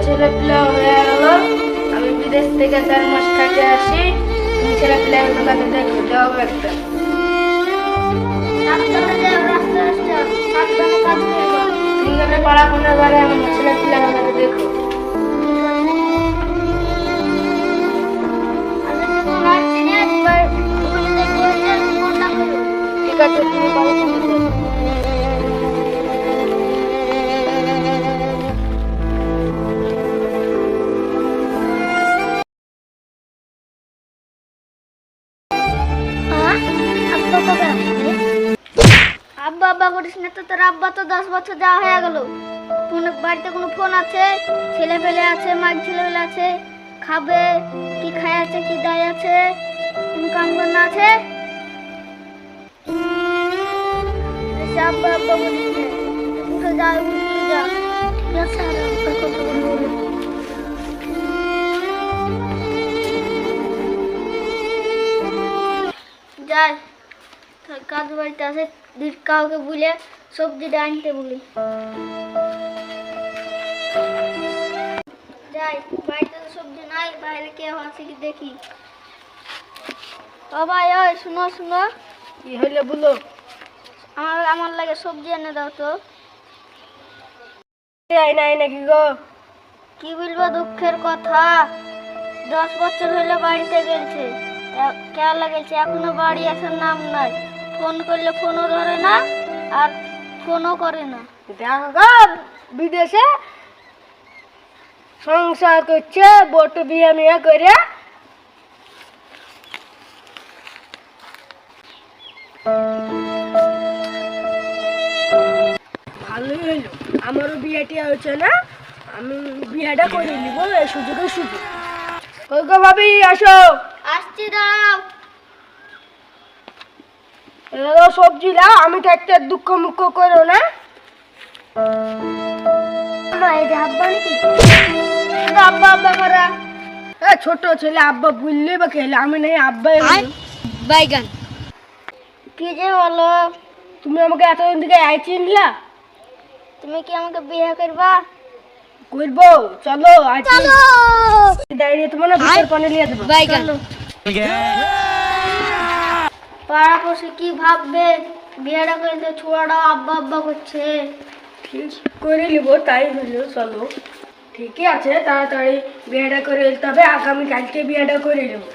ছেলে পিলা হয়ে গেল। আমি বিদেশ থেকে 4 মাস থেকে আসি। তুমি ছেলে পিলা কাছে দেখো, যাও একটা তিনজনে পড়াশোনার বারে আমার ছেলে পিলা কাছে দেখো। ঠিক আছে, তুমি বাড়িতে দেখো। আব্বা আব্বা করিস না তো, তোর আব্বা তো 10 বছর যাওয়া হয়ে গেল। বাড়িতে কোনো ফোন আছে, ছেলে পেলে আছে, মাঝ ছেলে পেলে আছে, খাবে কি খায় আছে, কি দায় আছে, কোনো কাম করনা আছে? আব্বা আব্বা বলিস না, উঠে যা, উঠে যা। ঠিক আছে, আর আব্বার কথা বলবো না। যাই, কাজ বাড়িতে আছে, কাউকে বলে সবজিটা আনতে বলি। যাই, বাড়িতে তো সবজি নাই, বাইরে কে আছে কি দেখি। ও ভাই, ওই শুনো শুনো। কি হইলে বলো। আমার লাগে সবজি এনে দাও তো। নাই নাকি গো? কি বলবো, দুঃখের কথা। 10 বছর হইলে বাড়িতে গেছে, কেলা গেছে, এখনো বাড়ি আসার নাম নাই। ফোন করলে ফোনও ধরে না, আর ফোনও করে না। দেখো বিদেশে সংসার করছে, বটু বিয়ে মিয়া করে। ভালোই হইলো, আমারও বিয়েটা হয়েছে না, আমি বিয়েটা করে নিব এই সুযোগে সুযোগ। কই গো ভাবি, আসো। আসছি, দাঁড়াও। এলো সবজি লাও, আমি তো একটা দুঃখ মুখ করো না। আব্বা আব্বা করা ছোট ছেলে আব্বা বললে বা খেলে, আমি নাই আব্বা। বাইগান কি যে বলো, তুমি আমাকে এতদিন থেকে আই চিনলা? তুমি কি আমাকে বিয়ে করবা? করবো, চলো আজ দাঁড়িয়ে তোমার না ভিতর পানি নিয়ে দেবো। পাড়া পড়শি কি ভাববে, বিয়েটা করতে ছোড়াটা আব্বা আব্বা করছে। ঠিক করে নিবো, তাই হলো, চলো। ঠিকই আছে, তাড়াতাড়ি বিয়েটা করে নিতে হবে, আগামী কালকে বিয়েটা করে নেবো।